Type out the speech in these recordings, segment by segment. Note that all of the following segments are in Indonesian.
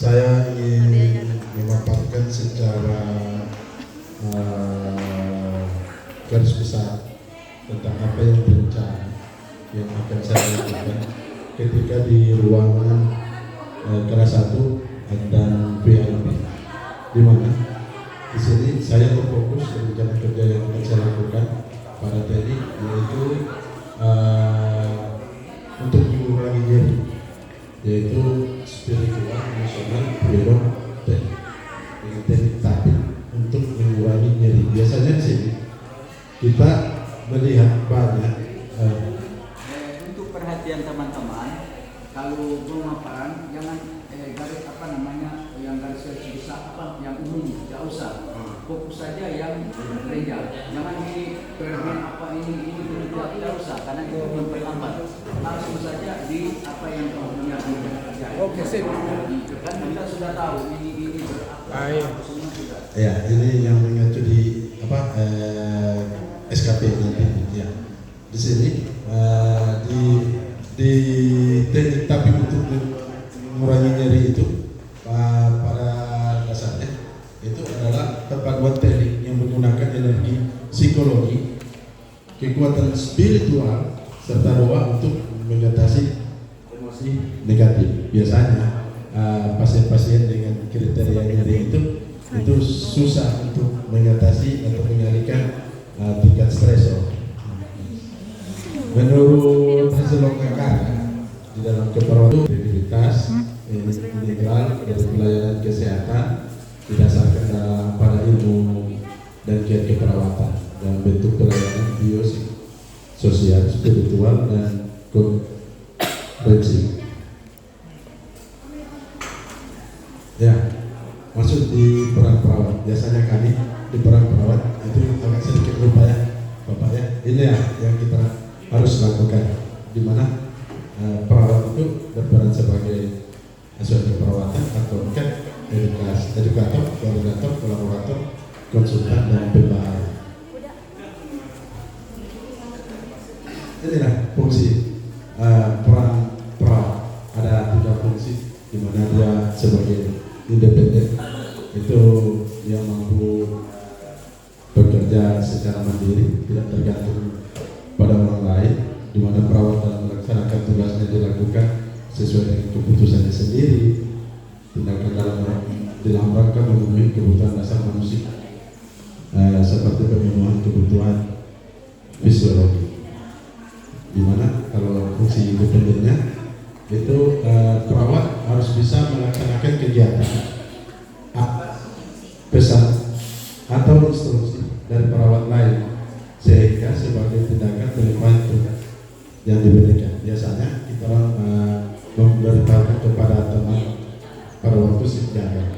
Saya ingin memaparkan secara garis besar tentang apa yang berencana yang akan saya lakukan ketika di ruangan kelas 1 dan VIP, di mana di sini saya berfokus rencana kerja yang akan saya lakukan pada tadi, yaitu untuk mengurangi nyeri, yaitu spiritual, emosional, belok dan teknik tapi untuk mengurangi nyeri. Biasanya di sini kita melihat banyak untuk perhatian teman-teman, kalau pemaparan jangan garis yang garis besar yang umum, tidak usah fokus saja yang gereja, jangan ini tidak usah, karena itu memperlambat. Langsung saja di apa yang kamu punya kerja. Oke, sip. Kan kita sudah tahu ini berapa semua sudah. ya, ini yang mengacu di SKP nanti ya. Di sini di teknik tapi untuk mengurangi nyeri itu pada dasarnya itu adalah perpaduan teknik yang menggunakan energi psikologi, kekuatan spiritual serta doa untuk mengatasi emosi negatif. Biasanya pasien-pasien dengan kriteria nyeri itu susah untuk mengatasi atau mengalihkan tingkat stresor. Menurut hasil logika di dalam keperawatan kredibilitas integral dari pelayanan kesehatan didasarkan pada ilmu dan kiat keperawatan dalam bentuk pelayanan biososial, spiritual dan konvensi. Ya, masuk di peran perawat. Biasanya kami di peran perawat itu agak sedikit lupa ya, Bapak ya. Ini ya yang kita harus lakukan, di mana perawat itu berperan sebagai asuhan keperawatan, atau kan edukator, koordinator, kolaborator, konsultan dan pembaharu. Inilah fungsi peran perawat. Ada 3 fungsi, di mana dia sebagai independen, itu dia mampu bekerja secara mandiri, tidak tergantung pada orang lain, di mana perawat dalam melaksanakan tugasnya dilakukan sesuai dengan keputusannya sendiri, tindakan dalam rangka memenuhi kebutuhan dasar manusia, seperti pemenuhan kebutuhan fisiologi. Di mana kalau fungsi independennya itu perawat harus bisa melaksanakan kegiatan pesan atau instruksi dari perawat lain, sehingga sebagai tindakan pelimpahan tugas yang diberikan. Biasanya kita memberitahukan kepada teman pada waktu sejarah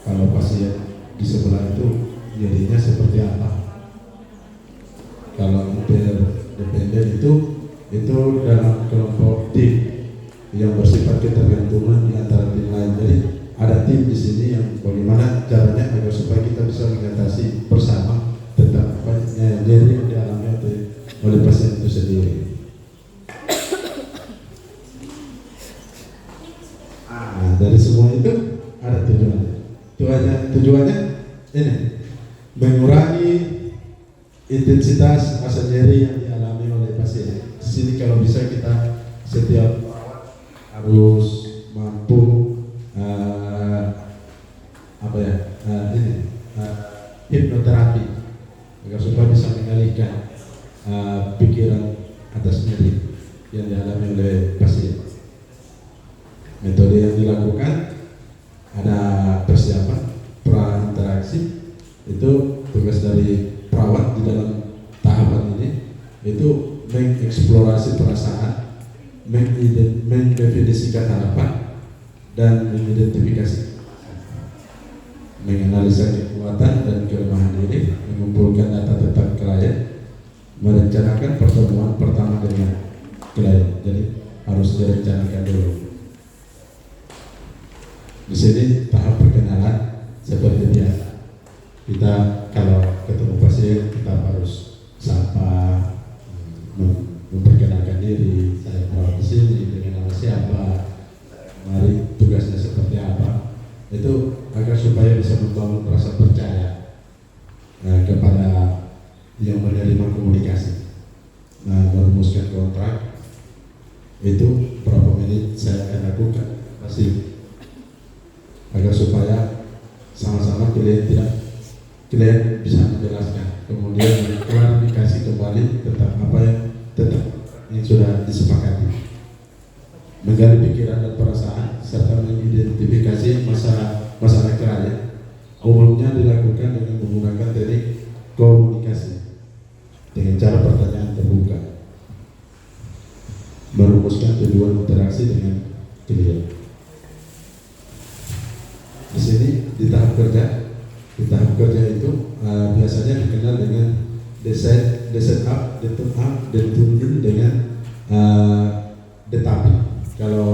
kalau pasien di sebelah itu nyerinya seperti apa. Kalau interdependen itu dalam kelompok tim yang bersifat ketergantungan di antara tim lain. Jadi ada tim di sini yang bagaimana caranya agar supaya kita bisa mengatasi bersama tentang nyeri yang dialami oleh pasien itu sendiri. Dari semua itu ada tujuannya. Tujuannya ini mengurangi intensitas rasa nyeri yang dialami oleh pasien. Di sini kalau bisa kita setiap harus mampu hipnoterapi agar supaya bisa mengalihkan pikiran atas nyeri yang dialami oleh pasien. Metode yang dilakukan ada persiapan prainteraksi, itu tugas dari perawat di dalam tahapan ini itu mengeksplorasi perasaan, mendefinisikan harapan dan mengidentifikasi, menganalisa kekuatan dan kelemahan diri, mengumpulkan data tentang klien, merencanakan pertemuan pertama dengan klien. Jadi harus direncanakan dulu. Di sini tahap perkenalan seperti biasa. Kita kalau ketemu pasien kita harus sapa, memperkenalkan diri. Saya perawat di sini dengan nama siapa, mari tugasnya seperti apa. klien bisa menjelaskan, kemudian klarifikasi kembali tentang apa yang sudah disepakati, menggali pikiran dan perasaan serta mengidentifikasi masalah klien. Umumnya dilakukan dengan menggunakan teknik komunikasi dengan cara pertanyaan terbuka, merumuskan tujuan interaksi dengan klien. Di sini di tahap kerja itu biasanya dikenal dengan design up, deturn up, dan tuning dengan detapping. Kalau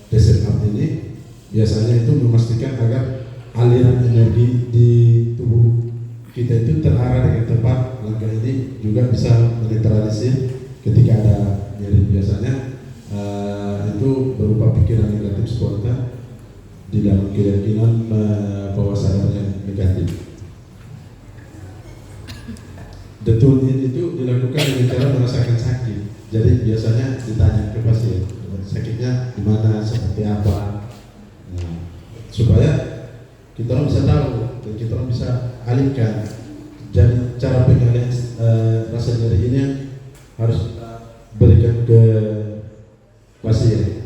design up ini biasanya itu memastikan agar aliran energi di tubuh kita itu terarah dengan tepat. Langkah ini juga bisa menetralisir ketika ada nyeri. Biasanya itu berupa pikiran negatif spontan di dalam keyakinan bahwa sadarnya negatif. Detunin itu dilakukan dengan cara merasakan sakit. Jadi biasanya ditanya ke pasien, sakitnya di mana, seperti apa, supaya kita orang bisa tahu dan kita orang bisa alihkan. Jadi cara pengalihan rasa nyeri ini harus kita berikan ke pasien.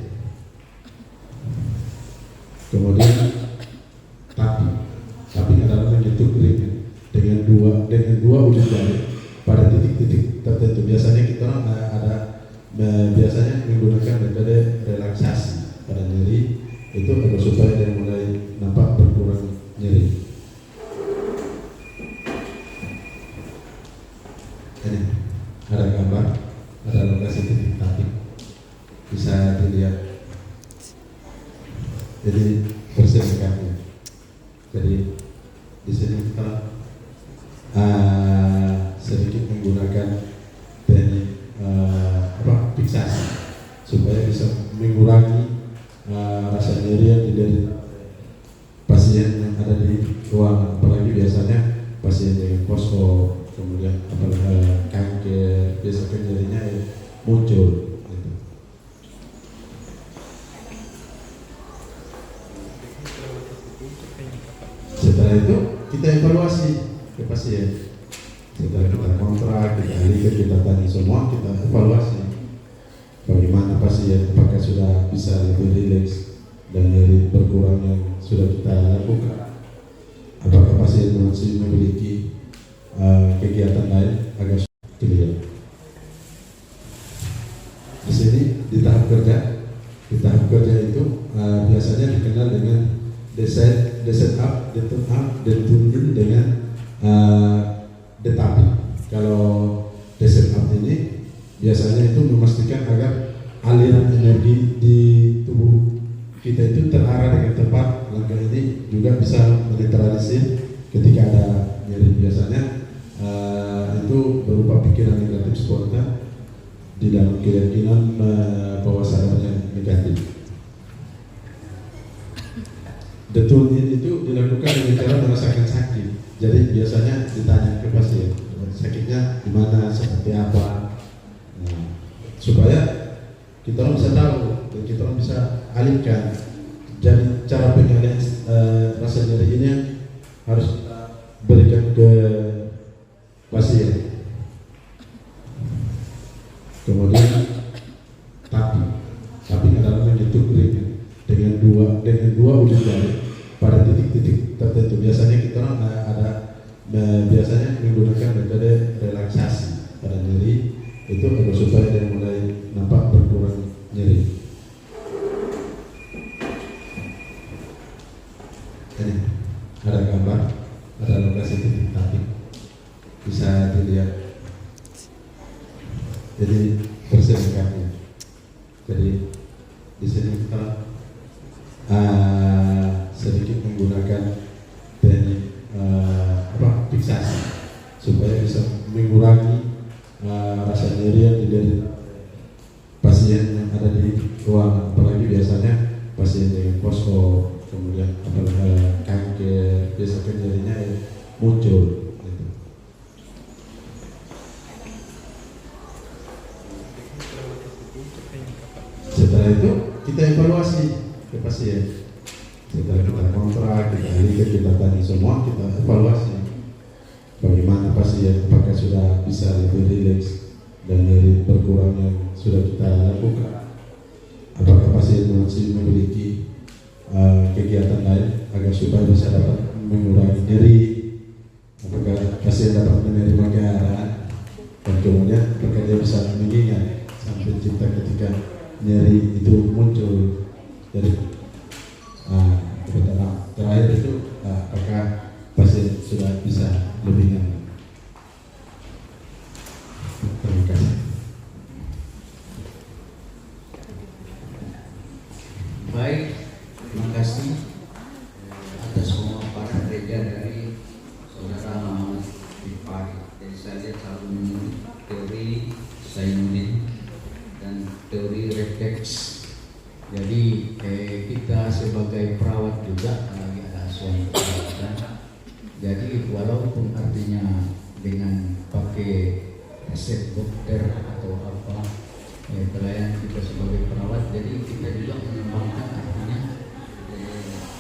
Kemudian tapi adalah menyentuh kulit dengan dua ujung jari pada titik-titik tertentu. Biasanya kita orang biasanya menggunakan metode relaksasi pada nyeri itu agar supaya dia mulai nampak berkurang nyeri. Ini ada gambar, ada lokasi titik tapping, bisa dilihat. Jadi bersingkatnya, jadi di sini kita sedikit menggunakan teknik fiksasi supaya bisa mengurangi rasa nyeri yang diderita pasien yang ada di ruangan. Apalagi biasanya pasien dengan posko, kemudian kanker, biasanya nyerinya muncul. Setelah itu kita evaluasi ke pasien. Setelah kita kontrak, kita lihat, kita tanya semua, kita evaluasi bagaimana pasien, apakah sudah bisa lebih rileks dan nyeri berkurang yang sudah kita lakukan, apakah pasien masih memiliki kegiatan lain agar clear. Di sini di tahap kerja itu biasanya dikenal dengan design up, deturn up, dan tuning dengan detapping. Kalau design up ini biasanya itu memastikan agar aliran energi di tubuh kita itu terarah dengan tepat. Langkah ini juga bisa menetralisir ketika ada nyeri. Biasanya itu berupa pikiran negatif spontan di dalam keyakinan bahwa sadarnya negatif. Detunin itu dilakukan dengan cara merasakan sakit. Jadi biasanya ditanya ke pasien, sakitnya di mana, seperti apa, supaya kita orang bisa tahu dan kita orang bisa alihkan. Jadi cara pengalihan rasa nyeri ini harus kita berikan ke pasien. Kemudian tapi adalah menyentuh kulit dengan dua ujung jari pada titik-titik tertentu. Biasanya kita biasanya menggunakan metode relaksasi pada nyeri itu agar supaya dia mulai nampak berkurang nyeri. Ini ada gambar, ada lokasi titik tapping, bisa dilihat. Jadi bersingkatnya, jadi di sini kita sedikit menggunakan teknik fiksasi supaya bisa mengurangi rasa nyeri yang diderita pasien yang ada di ruangan. Apalagi biasanya pasien dengan posko, kemudian kanker, biasanya nyerinya muncul. Setelah itu kita evaluasi ke pasien. Setelah kita kontrak, kita lihat, kita tanya semua, kita evaluasi bagaimana pasien, apakah sudah bisa lebih rileks dan nyeri berkurang yang sudah kita lakukan, apakah pasien masih memiliki kegiatan lain agar supaya bisa dapat mengurangi nyeri, apakah pasien dapat menerima keadaan, dan kemudian apakah dia bisa mengingat sampai pencipta ketika nyeri itu muncul. Jadi terakhir itu apakah pasien sudah bisa lebih nyaman. Terima kasih. Baik, terima kasih atas pemaparan gereja dari saudara Muhammad Bifari. Jadi saya lihat selalu menunjuk teori Zainuddin dan teori refleks. Jadi kita sebagai perawat juga lagi ada asuhan perawatan. Jadi walaupun artinya dengan pakai resep dokter atau apa pelayanan kita sebagai perawat, jadi kita juga mengembangkan artinya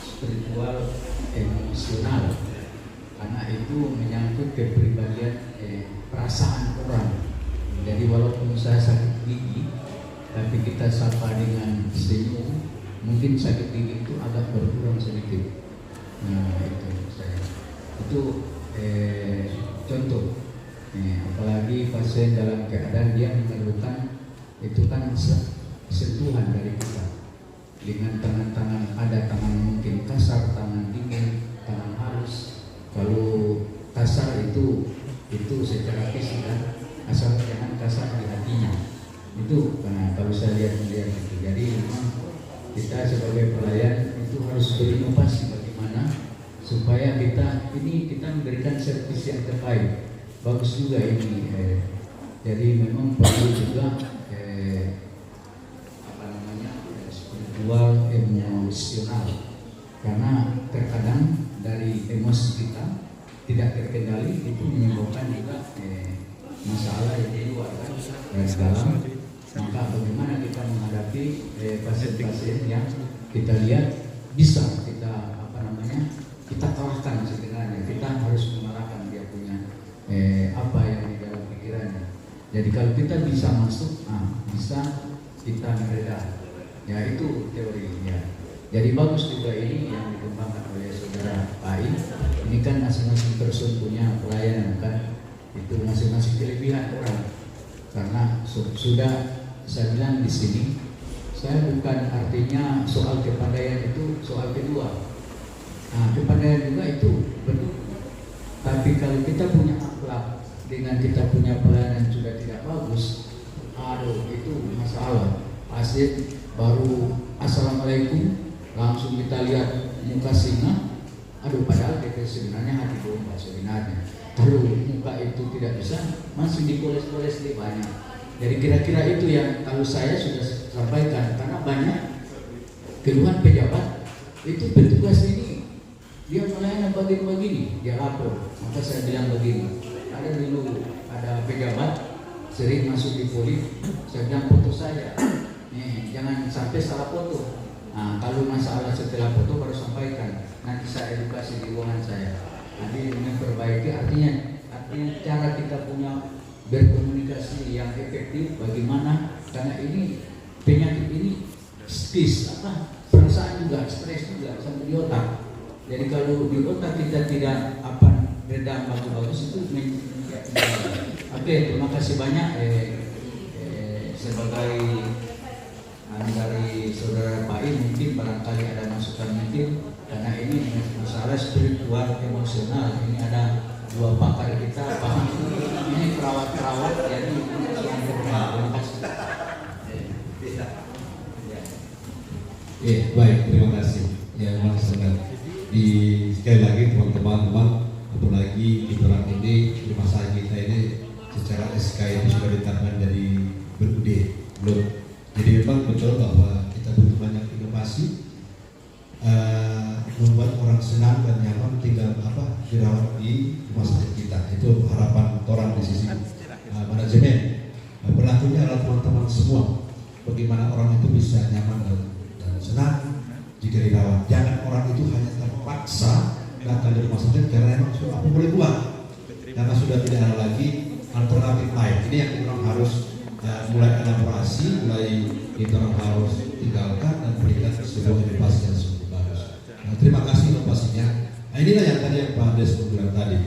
spiritual emosional, karena itu menyangkut kepribadian perasaan orang. Jadi walaupun saya sakit gigi, tapi kita sapa dengan senyum, mungkin sakit gigi itu agak berkurang sedikit. Nah itu saya, itu contoh. Apalagi pasien dalam keadaan dia memerlukan itu kan sentuhan dari kita dengan tangan-tangan, ada tangan mungkin kasar, tangan dingin, tangan halus. Kalau kasar itu secara fisik kan, asal jangan kasar di hatinya. Itu kalau saya lihat itu. Jadi memang kita sebagai pelayan itu harus berinovasi bagaimana supaya kita memberikan servis yang terbaik. Bagus juga ini. Jadi memang perlu juga spiritual emosional, karena terkadang dari emosi kita tidak terkendali itu menyebabkan juga masalah yang di luar kan dari dalam. Maka bagaimana kita menghadapi pasien-pasien yang kita lihat bisa kita kita kalahkan sebenarnya. Kita harus mengalahkan dia punya apa yang di dalam pikirannya. Jadi kalau kita bisa masuk, bisa kita meredah. Ya itu teorinya. Jadi bagus juga ini yang dikembangkan oleh saudara Pai. Ini kan masing-masing person punya pelayanan kan, itu masing-masing kelebihan orang. Karena sudah saya bilang di sini, saya bukan artinya soal kepandaian itu soal kedua. Kepandaian juga itu betul. Tapi kalau kita punya akhlak dengan kita punya pelayanan sudah tidak bagus, itu masalah. Pasien baru assalamualaikum, langsung kita lihat muka singa, padahal kita sebenarnya hati domba sebenarnya. Kalau muka itu tidak bisa, masih dipoles-poles di banyak. Jadi kira-kira itu yang kalau saya sudah sampaikan, karena banyak keluhan pejabat itu petugas ini dia melayani begini, dia lapor. Maka saya bilang begini, ada pejabat sering masuk di poli, saya bilang foto saya, jangan sampai salah foto. Kalau masalah setelah foto baru sampaikan, nanti saya edukasi di ruangan saya. Nanti memperbaiki artinya cara kita punya berkomunikasi yang efektif bagaimana, karena ini penyakit ini perasaan juga, stres juga sampai di otak. Jadi kalau di otak kita tidak redam bagus-bagus itu Oke, terima kasih banyak sebagai dari saudara Pai, mungkin barangkali ada masukan mungkin, karena ini masalah spiritual emosional. Ini ada dua pakar kita paham, ini perawat-perawat, jadi ini terima kasih. Baik, terima kasih. Ya, Mas Senat. Sekali lagi teman-teman, apalagi di orang ini di masa kita ini secara SK itu sudah ditetapkan dari BUD belum. Jadi memang betul bahwa kita butuh banyak inovasi, membuat orang senang dan nyaman tinggal dirawat di rumah sakit kita. Itu harapan orang di sisi manajemen. Berlakunya adalah teman-teman semua, bagaimana orang itu bisa nyaman dan senang jika dirawat. Jangan orang itu hanya terpaksa datang di rumah sakit karena emang apa boleh buat. karena sudah tidak ada lagi alternatif lain. Ini yang kita harus mulai elaborasi, mulai kita harus tinggalkan dan berikan sebuah inovasi yang sungguh bagus. Nah, terima kasih inovasinya. Nah, inilah yang tadi yang Pak Des bilang tadi.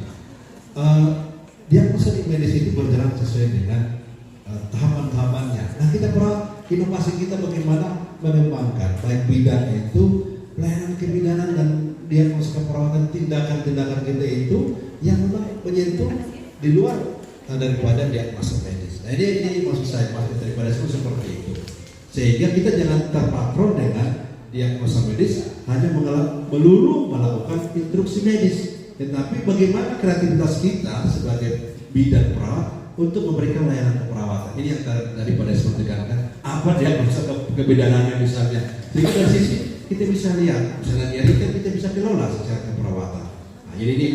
Diagnosa medis itu berjalan sesuai dengan tahapan-tahapannya. Nah, kita inovasi kita bagaimana mengembangkan baik bidang itu pelayanan kebidanan dan diagnosa keperawatan, tindakan-tindakan kita itu yang memang menyentuh di luar daripada diagnosa medis. Nah, ini maksud saya, maksud daripada seperti itu. Sehingga kita jangan terpatron dengan diagnosa medis hanya melulu melakukan instruksi medis, tetapi bagaimana kreativitas kita sebagai bidan perawat untuk memberikan layanan keperawatan. Ini yang daripada sepertikan apa diagnosa kebidanannya misalnya. Sehingga dari sisi kita bisa lihat, misalnya nyeri kita bisa kelola secara keperawatan. Nah, jadi ini